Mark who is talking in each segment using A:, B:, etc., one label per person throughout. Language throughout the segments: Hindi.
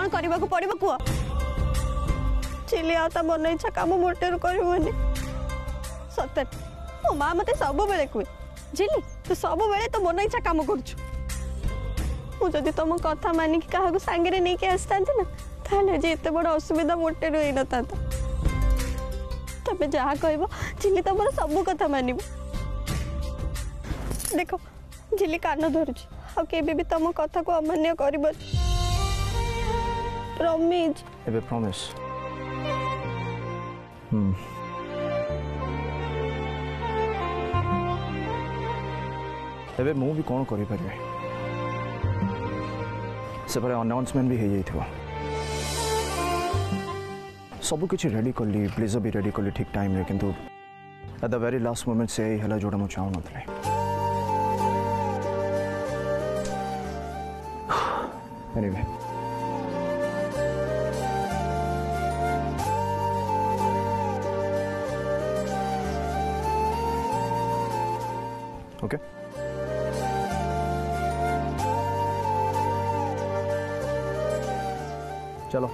A: कौन करने को पड़ो कह चिली आता मन इच्छा कम मोटे कर सत मो माँ मत सब बेले कहे झिली तू सब बेले तो मन इच्छा कम कर तुम कथा मानिक क्या सांगे नहीं कि आसता ना ताले जे एत बड़ असुविधा मोटे रही न था तबे जहाँ कह झिली तुम सब कथा मान देख झिली कान धरुच भी तुम कथा को अमान्य कर प्रॉमिस
B: एबे प्रॉमिस एबे मु भी कौन करि परिबे से पर अनाउंसमेंट भी हो जाइथिबो सब किछि रेडी करली ब्लेजर भी रेडी करली ठीक टाइम रे किंतु at the very last moment से हला जोडा मु चाहू नथले एनीवे ओके चलो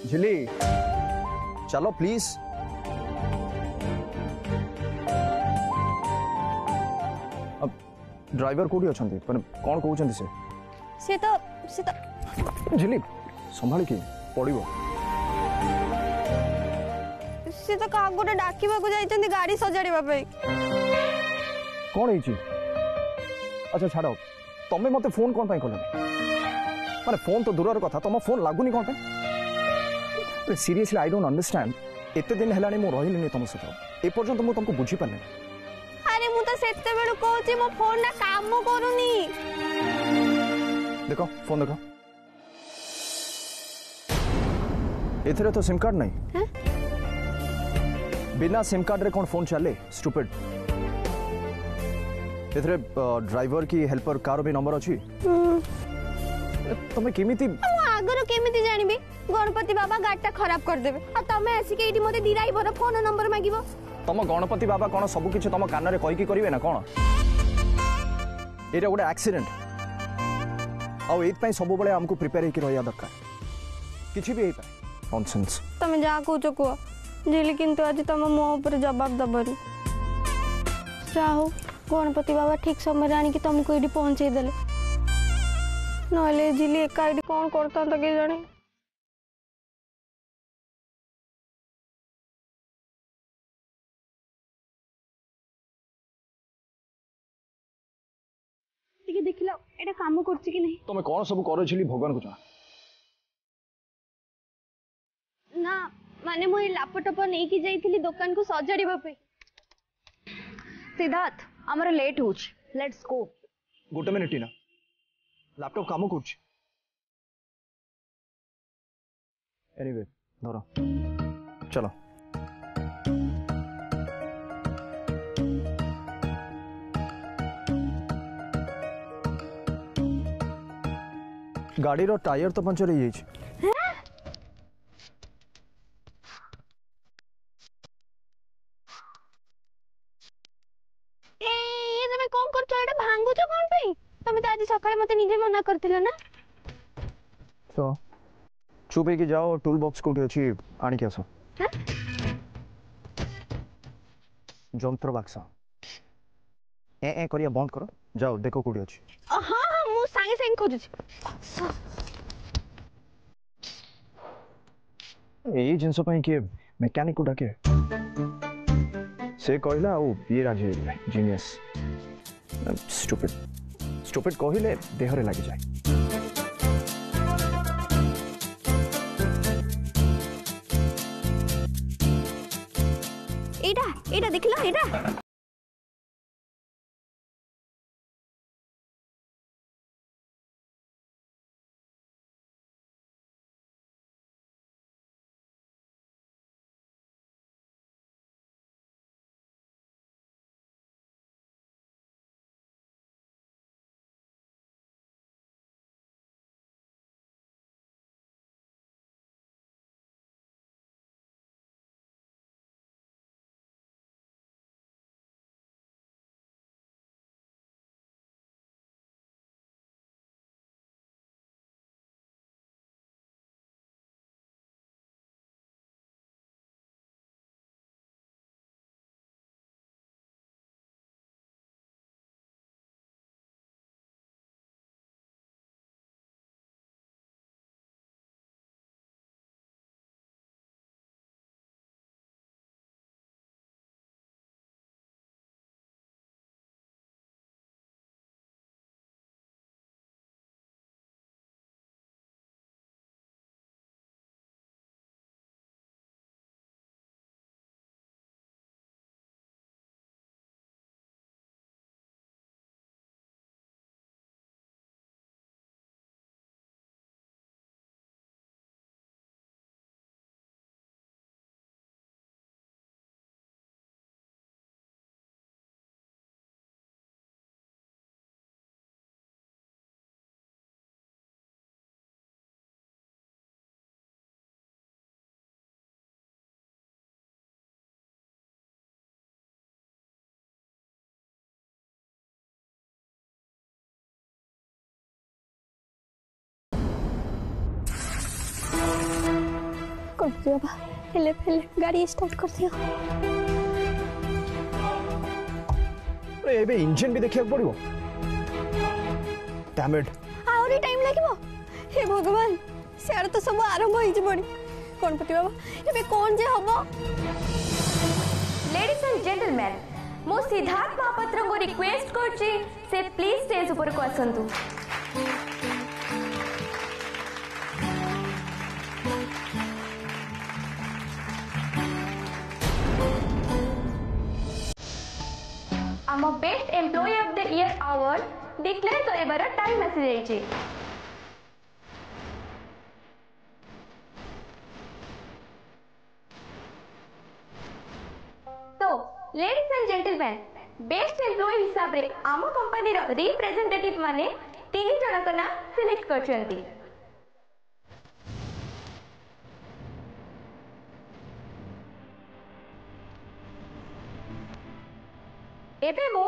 B: झिली चलो प्लीज अब ड्राइवर कोठी अछंती पर कोन कहउछंती से तो झिली संभाल के पड़िबो
A: से तो का गोटे डाकिबा को जाइछंती गाड़ी सजाड़ीबा पे
B: कोन हेची अच्छा छाड़ो तमे मते फोन कोन पई करले माने फोन तो दूर कथा तुम फोन लगुनि कौन सीरियसली आई डोंट अंडरस्टैंड एते दिन हेलानी मो रहिलिनी तुम सहित ए पर्यंत मु तुमको बुझी पारने
A: अरे मु तो सेते बेलु कहूची मो फोन ना काम करूनी
B: देखो फोन देखो एथरे तो सिम कार्ड नहीं
A: है?
B: बिना सिम कार्ड रे कौन फोन चले स्टूपिड एथरे ड्राइवर की हेल्पर कार भी नंबर अछि तमे केमिति
A: आगरो केमिति जानिबी गणपति बाबा गाड़टा खराब कर देबे आ तमे आसी के इडी मते ड्राइवर फोन नंबर मागिबो
B: तम गणपति बाबा कोन सब किछ तम कान रे कहि की करिवे ना कोन एटा गोटे एक्सीडेंट आ एत पई सब बळे हमको प्रिपेयर हे कि रहया दरकार किछि भी हे पाए नॉनसेंस
A: तमे जा कहूचो को झिली किंतु आज तम मो ऊपर जवाब दबरी चाहो गणपति बाबा ठीक समय आनी कि तुमको इडी पहुंचे देले नले झिली एका इडी कौन करता तो के जाने ठीक देखिला एटा काम करछि कि नहीं
B: तमे कोन सब करो झिली भगवान को जाना
A: ना माने मो लैपटॉप नहीं कि जाइथिली दुकान को सजाड़ीबा पे
C: सिद्धार्थ हमारा लेट हो लेट्स गो
B: गोटे मिनिट ना लैपटॉप काम कर एनीवे धरो चलो गाड़ी रो टायर तो पंचर हो जाइए
A: सकाळे मते निजे मना करथिला ना
B: तो चुप है जाओ टूल बॉक्स कोठी अछि आनी के आसो जंत्र बक्सा ए करिया बंद करो जाओ देखो कोठी अछि
A: हां हां मु संगे संगे खोजु छी
B: ए जिंसो पई के मैकेनिक को डाके से कहला ओ ये राजे जीनियस स्टूपिड कहले देहरे लगी जाए
A: एटा देखला एटा गणपति बाबा हेले हेले गाड़ी स्टार्ट कर दियो।
B: अरे एबे इंजन भी देखिया पड़िबो। Damn it.
A: आउरी टाइम लागिबो। हे भगवान सियार तो सब आरंभ होई जिबोनी। गणपति बाबा एबे कोन जे हबो?
D: लेडीज एंड जेंटलमैन मो सिद्धार्थ महापात्र को रिक्वेस्ट करछि से प्लीज स्टेज ऊपर को आसंतु। आम best employee of the year award declare करबार टाइम आसी जाइछि। तो ladies and gentleman best employee हिसाब रे आम कंपनी रो रिप्रेजेंटेटिव माने 3 जन को ना सिलेक्ट करछंती। एबे मो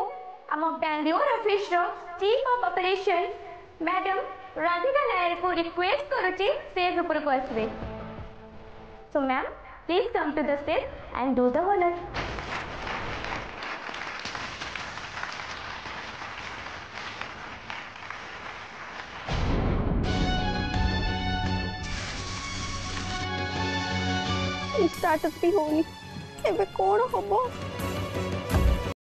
D: आम बेंगलोर ऑफिस रो chief of operation madam Radhika Nair को रिक्वेस्ट करूची स्टेज ऊपर को आसबे। So ma'am please come to the stage and do the honour.
A: Start भी होनी एबे कोन हबो?